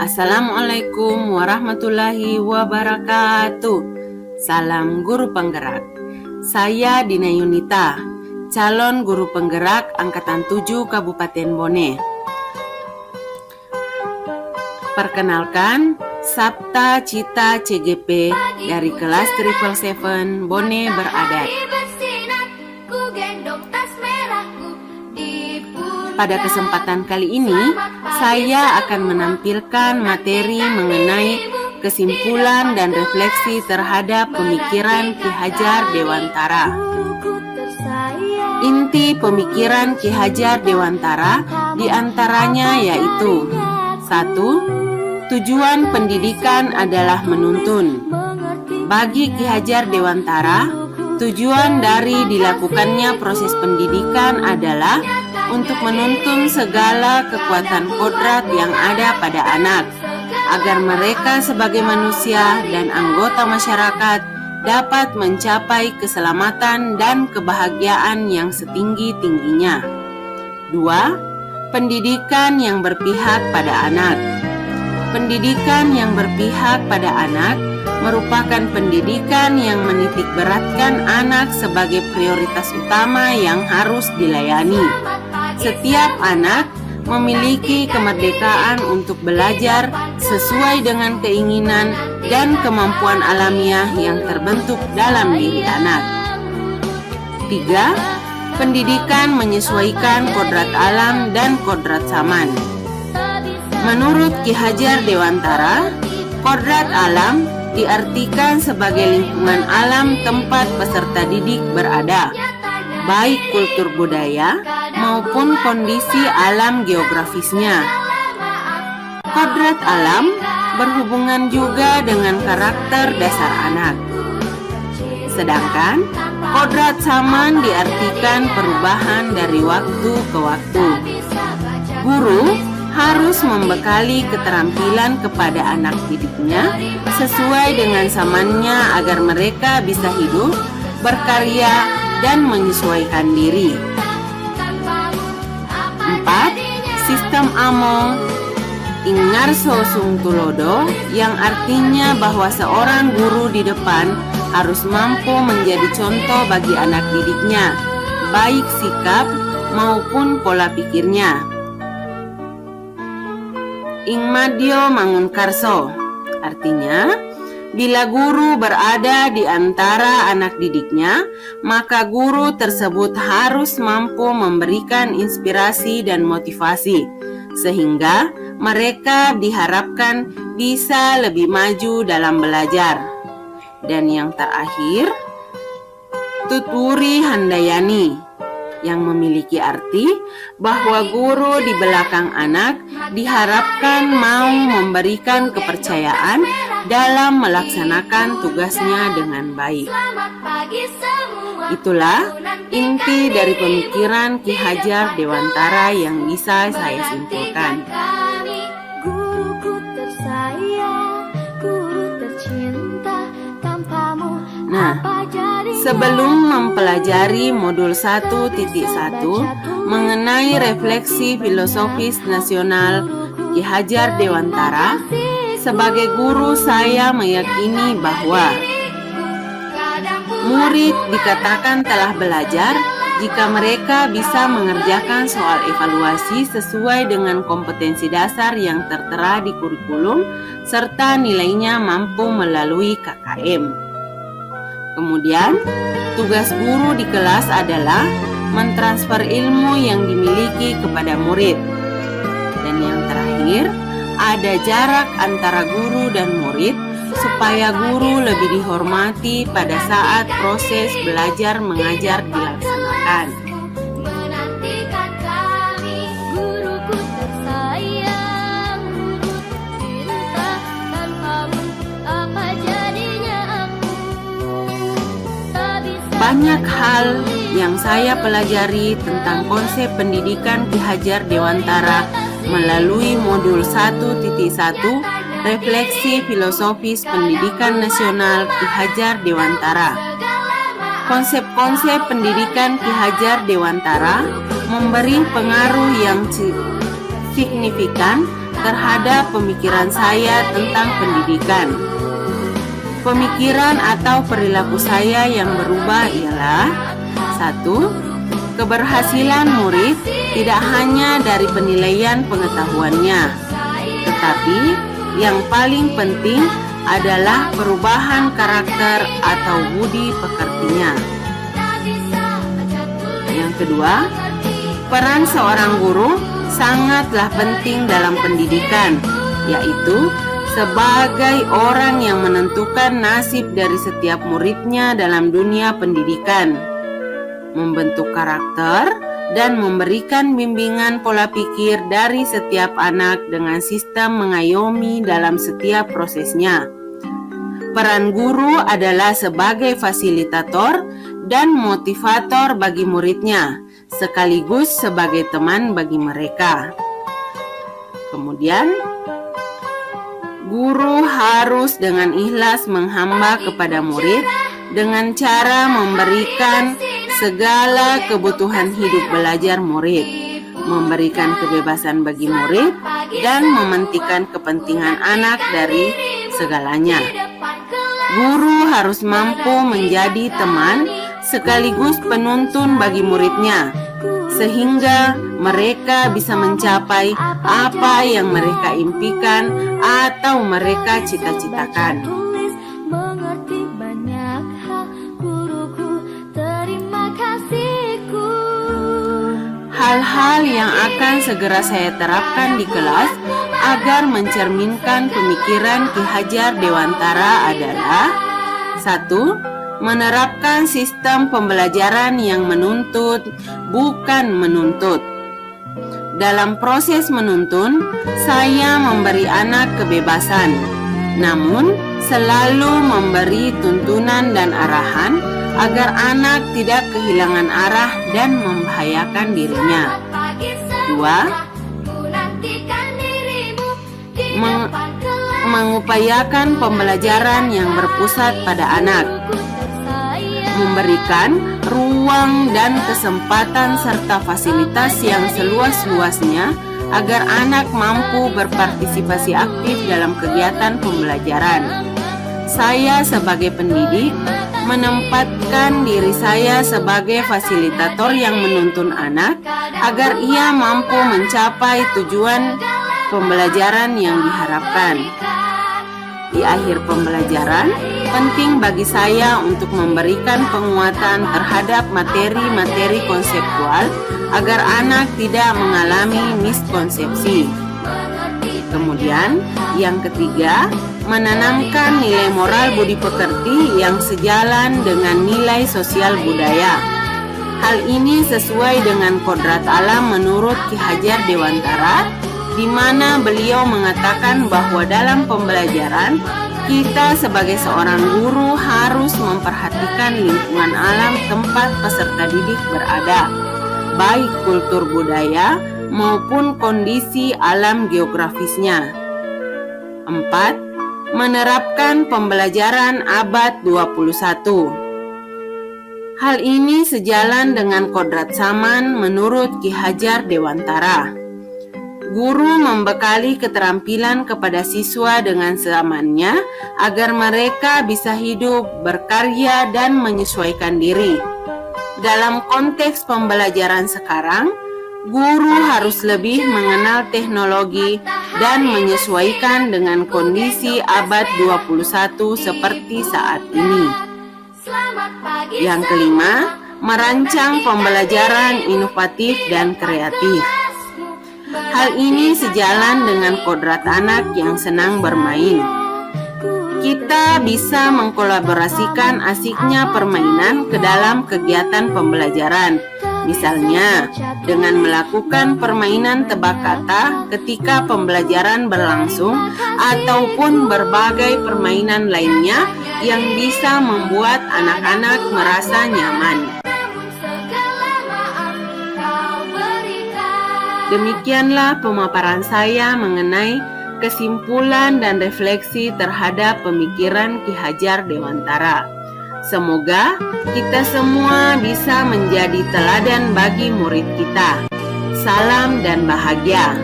Assalamualaikum warahmatullahi wabarakatuh. Salam guru penggerak. Saya Dina Yunita, calon guru penggerak Angkatan 7 Kabupaten Bone. Perkenalkan, Sabta Cita CGP dari kelas 777 Bone beradat. Pada kesempatan kali ini, saya akan menampilkan materi mengenai kesimpulan dan refleksi terhadap pemikiran Ki Hajar Dewantara. Inti pemikiran Ki Hajar Dewantara diantaranya yaitu 1. Tujuan pendidikan adalah menuntun. Bagi Ki Hajar Dewantara, tujuan dari dilakukannya proses pendidikan adalah untuk menuntun segala kekuatan kodrat yang ada pada anak, agar mereka sebagai manusia dan anggota masyarakat dapat mencapai keselamatan dan kebahagiaan yang setinggi-tingginya. 2. Pendidikan yang berpihak pada anak. Pendidikan yang berpihak pada anak merupakan pendidikan yang menitik beratkan anak sebagai prioritas utama yang harus dilayani. Setiap anak memiliki kemerdekaan untuk belajar sesuai dengan keinginan dan kemampuan alamiah yang terbentuk dalam diri anak. 3. Pendidikan menyesuaikan kodrat alam dan kodrat zaman. Menurut Ki Hajar Dewantara, kodrat alam diartikan sebagai lingkungan alam tempat peserta didik berada, baik kultur budaya maupun kondisi alam geografisnya. Kodrat alam berhubungan juga dengan karakter dasar anak. Sedangkan kodrat zaman diartikan perubahan dari waktu ke waktu. Guru harus membekali keterampilan kepada anak didiknya sesuai dengan zamannya agar mereka bisa hidup, berkarya, dan menyesuaikan diri. 4. Sistem Amo Ingarso Sung Tulodo, yang artinya bahwa seorang guru di depan harus mampu menjadi contoh bagi anak didiknya, baik sikap maupun pola pikirnya. Ingmadio Mangunkarso, artinya bila guru berada di antara anak didiknya, maka guru tersebut harus mampu memberikan inspirasi dan motivasi, sehingga mereka diharapkan bisa lebih maju dalam belajar. Dan yang terakhir, Tutwuri Handayani, yang memiliki arti bahwa guru di belakang anak diharapkan mau memberikan kepercayaan dalam melaksanakan tugasnya dengan baik. Itulah inti dari pemikiran Ki Hajar Dewantara yang bisa saya simpulkan. Nah, sebelum mempelajari modul 1.1 mengenai refleksi filosofis nasional Ki Hajar Dewantara, sebagai guru saya meyakini bahwa murid dikatakan telah belajar jika mereka bisa mengerjakan soal evaluasi sesuai dengan kompetensi dasar yang tertera di kurikulum serta nilainya mampu melalui KKM. Kemudian, tugas guru di kelas adalah mentransfer ilmu yang dimiliki kepada murid. Dan yang terakhir, ada jarak antara guru dan murid supaya guru lebih dihormati pada saat proses belajar mengajar dilaksanakan. Banyak hal yang saya pelajari tentang konsep pendidikan Ki Hajar Dewantara melalui modul 1.1 Refleksi Filosofis Pendidikan Nasional Ki Hajar Dewantara. Konsep-konsep pendidikan Ki Hajar Dewantara memberi pengaruh yang signifikan terhadap pemikiran saya tentang pendidikan. Pemikiran atau perilaku saya yang berubah ialah: 1. Keberhasilan murid tidak hanya dari penilaian pengetahuannya, tetapi yang paling penting adalah perubahan karakter atau budi pekertinya. Yang kedua, peran seorang guru sangatlah penting dalam pendidikan, yaitu sebagai orang yang menentukan nasib dari setiap muridnya dalam dunia pendidikan, membentuk karakter dan memberikan bimbingan pola pikir dari setiap anak dengan sistem mengayomi dalam setiap prosesnya. Peran guru adalah sebagai fasilitator dan motivator bagi muridnya, sekaligus sebagai teman bagi mereka. Kemudian, guru harus dengan ikhlas menghamba kepada murid dengan cara memberikan segala kebutuhan hidup belajar murid, memberikan kebebasan bagi murid, dan mementingkan kepentingan anak dari segalanya. Guru harus mampu menjadi teman sekaligus penuntun bagi muridnya, sehingga mereka bisa mencapai apa yang mereka impikan atau mereka cita-citakan. Hal-hal yang akan segera saya terapkan di kelas agar mencerminkan pemikiran Ki Hajar Dewantara adalah: 1. Menerapkan sistem pembelajaran yang menuntut, bukan menuntut. Dalam proses menuntun, saya memberi anak kebebasan, namun selalu memberi tuntunan dan arahan agar anak tidak kehilangan arah dan membahayakan dirinya. 2. Mengupayakan pembelajaran yang berpusat pada anak, memberikan ruang dan kesempatan serta fasilitas yang seluas-luasnya agar anak mampu berpartisipasi aktif dalam kegiatan pembelajaran. Saya sebagai pendidik menempatkan diri saya sebagai fasilitator yang menuntun anak agar ia mampu mencapai tujuan pembelajaran yang diharapkan. Di akhir pembelajaran, penting bagi saya untuk memberikan penguatan terhadap materi-materi konseptual agar anak tidak mengalami miskonsepsi. Kemudian, yang ketiga, menanamkan nilai moral budi pekerti yang sejalan dengan nilai sosial budaya. Hal ini sesuai dengan kodrat alam menurut Ki Hajar Dewantara, di mana beliau mengatakan bahwa dalam pembelajaran, kita sebagai seorang guru harus memperhatikan lingkungan alam tempat peserta didik berada, baik kultur budaya maupun kondisi alam geografisnya. 4. Menerapkan pembelajaran abad 21. Hal ini sejalan dengan kodrat zaman menurut Ki Hajar Dewantara. Guru membekali keterampilan kepada siswa dengan zamannya agar mereka bisa hidup, berkarya, dan menyesuaikan diri. Dalam konteks pembelajaran sekarang, guru harus lebih mengenal teknologi dan menyesuaikan dengan kondisi abad 21 seperti saat ini. Yang kelima, merancang pembelajaran inovatif dan kreatif. Hal ini sejalan dengan kodrat anak yang senang bermain. Kita bisa mengkolaborasikan asiknya permainan ke dalam kegiatan pembelajaran. Misalnya, dengan melakukan permainan tebak kata ketika pembelajaran berlangsung, ataupun berbagai permainan lainnya yang bisa membuat anak-anak merasa nyaman. Demikianlah pemaparan saya mengenai kesimpulan dan refleksi terhadap pemikiran Ki Hajar Dewantara. Semoga kita semua bisa menjadi teladan bagi murid kita. Salam dan bahagia.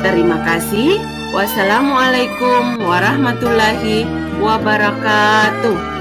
Terima kasih. Wassalamualaikum warahmatullahi wabarakatuh.